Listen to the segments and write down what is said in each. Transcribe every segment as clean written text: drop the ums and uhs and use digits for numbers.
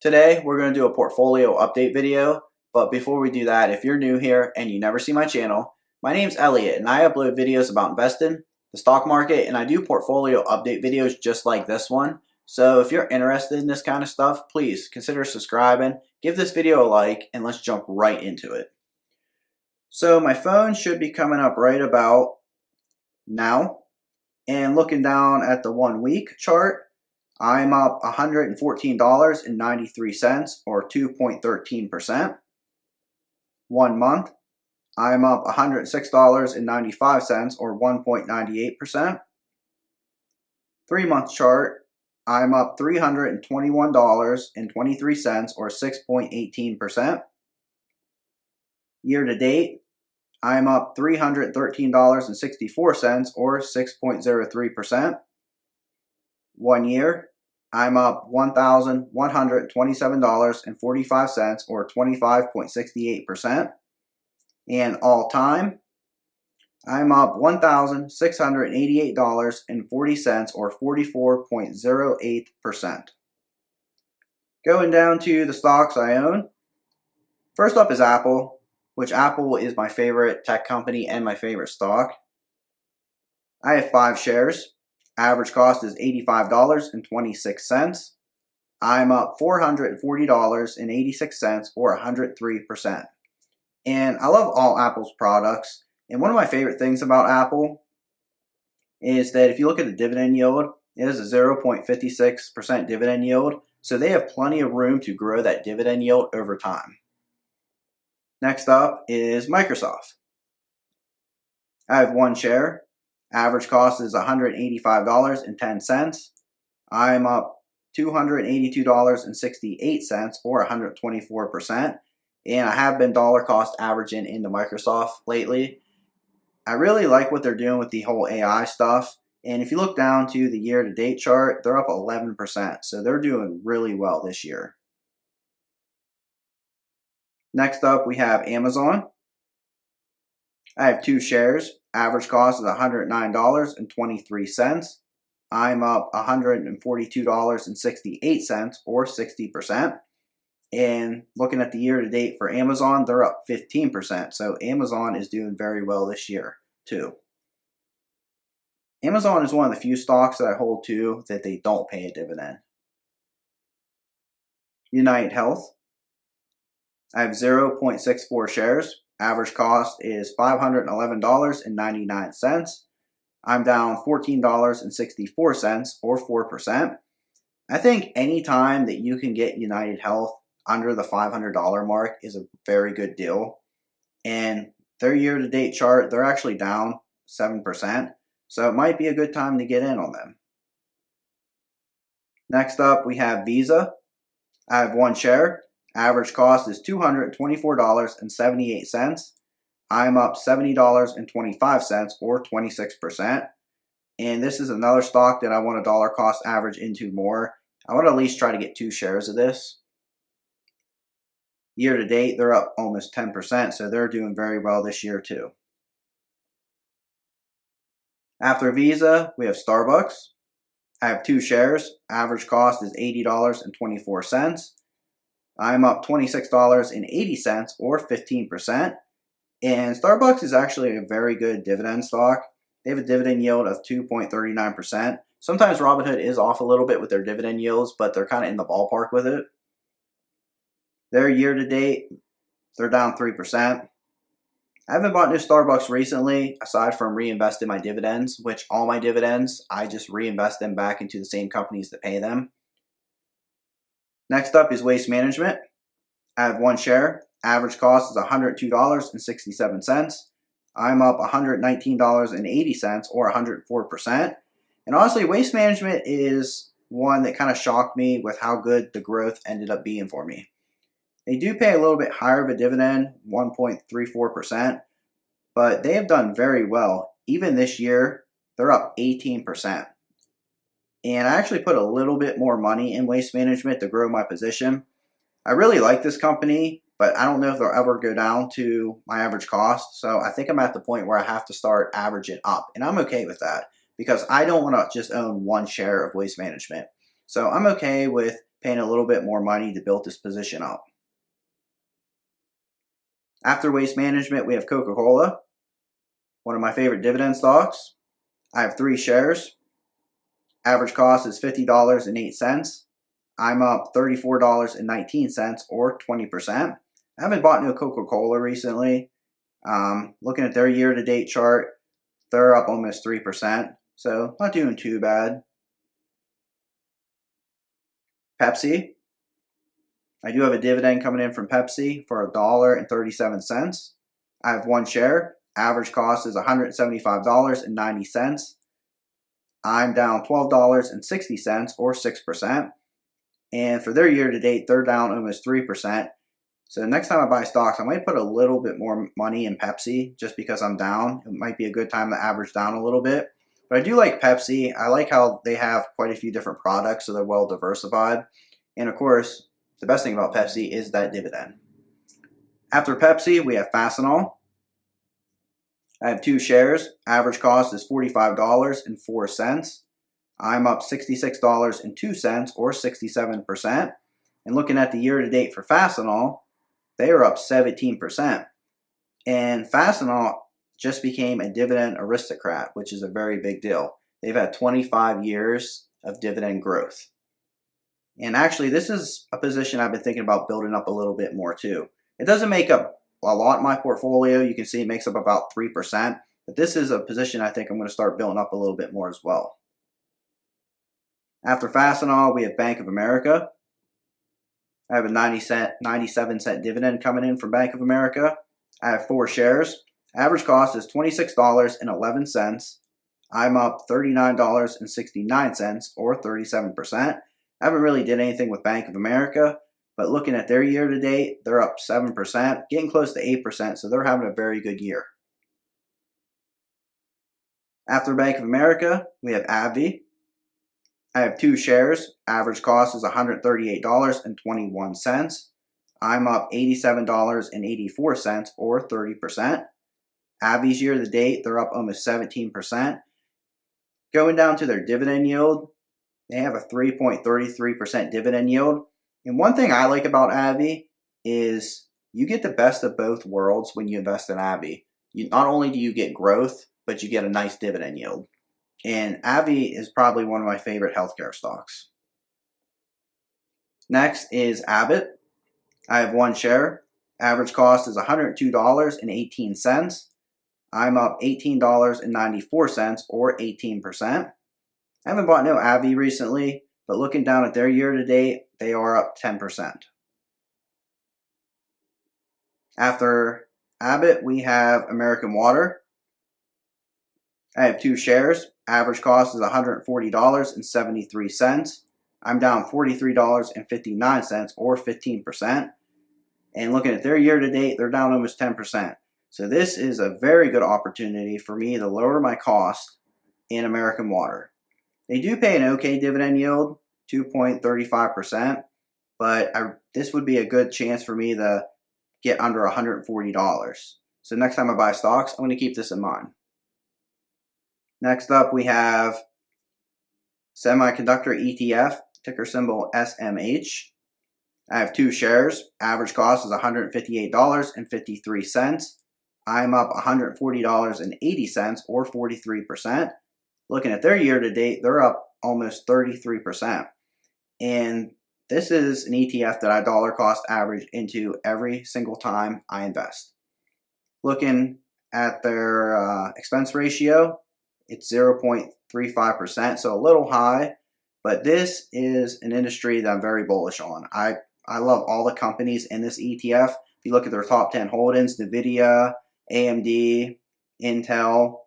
Today, we're going to do a portfolio update video, but before we do that, if you're new here and you never see my channel, my name's Elliot and I upload videos about investing, the stock market, and I do portfolio update videos just like this one. So if you're interested in this kind of stuff, please consider subscribing, give this video a like, and let's jump right into it. So my phone should be coming up right about now, and looking down at the 1 week chart, I'm up $114.93 or 2.13%. 1 month, I'm up $106.95 or 1.98%. 3 month chart, I'm up $321.23 or 6.18%. Year to date, I'm up $313.64 or 6.03%. 1 year, I'm up $1,127.45 or 25.68%. And all time, I'm up $1,688.40 or 44.08%. Going down to the stocks I own. First up is Apple, which Apple is my favorite tech company and my favorite stock. I have 5 shares. Average cost is $85.26. I'm up $440.86 or 103%. And I love all Apple's products. And one of my favorite things about Apple is that if you look at the dividend yield, it is a 0.56% dividend yield. So they have plenty of room to grow that dividend yield over time. Next up is Microsoft. I have 1 share. Average cost is $185.10. I'm up $282.68 or 124%. And I have been dollar cost averaging into Microsoft lately. I really like what they're doing with the whole AI stuff. And if you look down to the year-to-date chart, they're up 11%. So they're doing really well this year. Next up, we have Amazon. I have 2 shares. Average cost is $109.23. I'm up $142.68 or 60%. And looking at the year to date for Amazon, they're up 15%. So Amazon is doing very well this year too. Amazon is one of the few stocks that I hold to that they don't pay a dividend. United Health. I have 0.64 shares. Average cost is $511.99. I'm down $14.64 or 4%. I think any time that you can get United Health under the $500 mark is a very good deal. And their year-to-date chart, they're actually down 7%. So it might be a good time to get in on them. Next up, we have Visa. I have 1 share. Average cost is $224.78. I'm up $70.25 or 26%. And this is another stock that I want to dollar cost average into more. I want to at least try to get 2 shares of this. Year to date, they're up almost 10%, so they're doing very well this year too. After Visa, we have Starbucks. I have 2 shares. Average cost is $80.24. I'm up $26.80 or 15%. And Starbucks is actually a very good dividend stock. They have a dividend yield of 2.39%. Sometimes Robinhood is off a little bit with their dividend yields, but they're kind of in the ballpark with it. Their year to date, they're down 3%. I haven't bought new Starbucks recently, aside from reinvesting my dividends, which all my dividends, I just reinvest them back into the same companies that pay them. Next up is Waste Management. I have 1 share. Average cost is $102.67. I'm up $119.80 or 104%. And honestly, Waste Management is one that kind of shocked me with how good the growth ended up being for me. They do pay a little bit higher of a dividend, 1.34%, but they have done very well. Even this year, they're up 18%. And I actually put a little bit more money in Waste Management to grow my position. I really like this company, but I don't know if they'll ever go down to my average cost. So I think I'm at the point where I have to start averaging up. And I'm okay with that because I don't want to just own 1 share of Waste Management. So I'm okay with paying a little bit more money to build this position up. After Waste Management, we have Coca-Cola, one of my favorite dividend stocks. I have 3 shares. Average cost is $50.08. I'm up $34.19 or 20%. I haven't bought no Coca-Cola recently. Looking at their year-to-date chart, they're up almost 3%, so not doing too bad. Pepsi. I do have a dividend coming in from Pepsi for $1.37. I have 1 share. Average cost is $175.90. I'm down $12.60 or 6%. And for their year-to-date, they're down almost 3%. So next time I buy stocks, I might put a little bit more money in Pepsi just because I'm down. It might be a good time to average down a little bit. But I do like Pepsi. I like how they have quite a few different products, so they're well diversified. And of course, the best thing about Pepsi is that dividend. After Pepsi, we have Fastenal. I have 2 shares. Average cost is $45.04. I'm up $66.02 or 67%. And looking at the year-to-date for Fastenal, they are up 17%. And Fastenal just became a dividend aristocrat, which is a very big deal. They've had 25 years of dividend growth. And actually, this is a position I've been thinking about building up a little bit more too. It doesn't make up a lot in my portfolio. You can see it makes up about 3%. But this is a position I think I'm going to start building up a little bit more as well. After Fastenal, we have Bank of America. I have a 97-cent dividend coming in from Bank of America. I have 4 shares. Average cost is $26.11. I'm up $39.69 or 37%. I haven't really did anything with Bank of America, but looking at their year-to-date, they're up 7%, getting close to 8%, so they're having a very good year. After Bank of America, we have AbbVie. I have 2 shares. Average cost is $138.21. I'm up $87.84 or 30%. AbbVie's year to date, they're up almost 17%. Going down to their dividend yield, they have a 3.33% dividend yield. And one thing I like about AbbVie is you get the best of both worlds when you invest in AbbVie. Not only do you get growth, but you get a nice dividend yield. And AbbVie is probably one of my favorite healthcare stocks. Next is Abbott. I have 1 share. Average cost is $102.18. I'm up $18.94 or 18%. I haven't bought no AbbVie recently, but looking down at their year-to-date, they are up 10%. After Abbott, we have American Water. I have 2 shares. Average cost is $140.73. I'm down $43.59 or 15%. And looking at their year-to-date, they're down almost 10%. So this is a very good opportunity for me to lower my cost in American Water. They do pay an okay dividend yield, 2.35%, but this would be a good chance for me to get under $140. So next time I buy stocks, I'm going to keep this in mind. Next up, we have Semiconductor ETF, ticker symbol SMH. I have 2 shares. Average cost is $158.53. I'm up $140.80 or 43%. Looking at their year-to-date, they're up almost 33%. And this is an ETF that I dollar cost average into every single time I invest. Looking at their expense ratio, it's 0.35%, so a little high, but this is an industry that I'm very bullish on. I love all the companies in this ETF. If you look at their top 10 holdings, NVIDIA, AMD, Intel,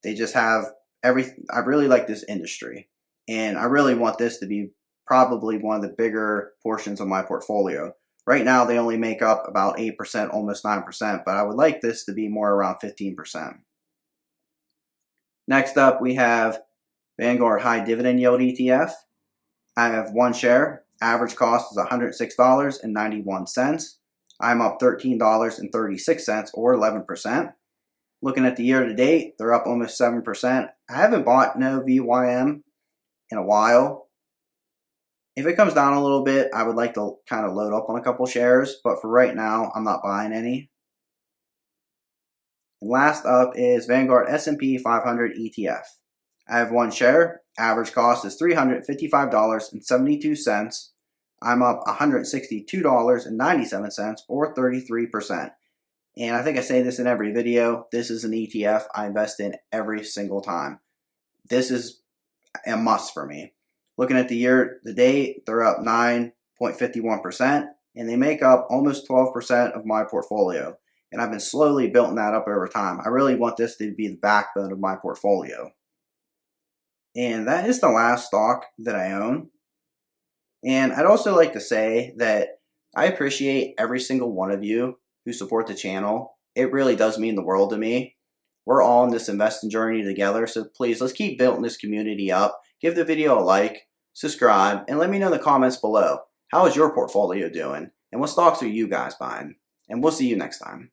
they just have everything. I really like this industry, and I really want this to be probably one of the bigger portions of my portfolio. Right now, they only make up about 8%, almost 9%, but I would like this to be more around 15%. Next up, we have Vanguard High Dividend Yield ETF. I have 1 share. Average cost is $106.91. I'm up $13.36 or 11%. Looking at the year to date, they're up almost 7%. I haven't bought no VYM in a while. If it comes down a little bit, I would like to kind of load up on a couple shares, but for right now, I'm not buying any. And last up is Vanguard S&P 500 ETF. I have one share. Average cost is $355.72. I'm up $162.97 or 33%. And I think I say this in every video. This is an ETF I invest in every single time. This is a must for me. Looking at the year to date, they're up 9.51%, and they make up almost 12% of my portfolio. And I've been slowly building that up over time. I really want this to be the backbone of my portfolio. And that is the last stock that I own. And I'd also like to say that I appreciate every single one of you who support the channel. It really does mean the world to me. We're all in this investing journey together, so please, let's keep building this community up. Give the video a like, subscribe, and let me know in the comments below. How is your portfolio doing? And what stocks are you guys buying? And we'll see you next time.